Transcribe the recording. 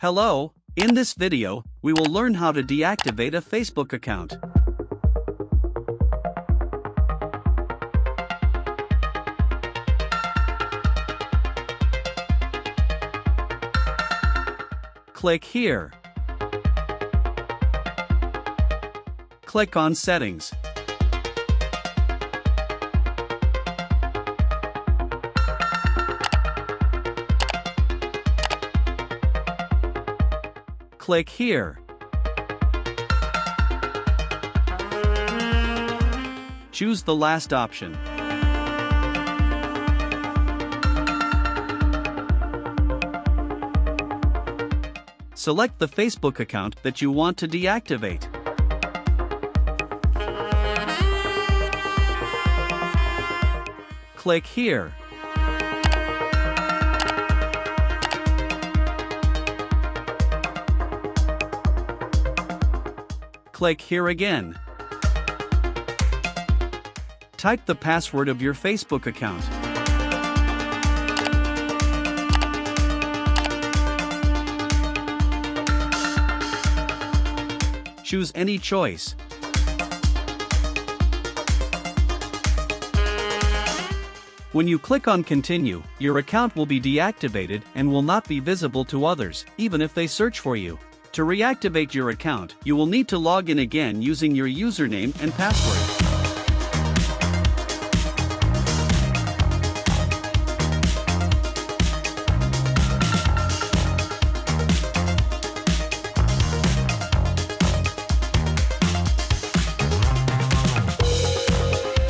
Hello, in this video, we will learn how to deactivate a Facebook account. Click here. Click on Settings. Click here. Choose the last option. Select the Facebook account that you want to deactivate. Click here. Click here again. Type the password of your Facebook account. Choose any choice. When you click on Continue, your account will be deactivated and will not be visible to others, even if they search for you. To reactivate your account, you will need to log in again using your username and password.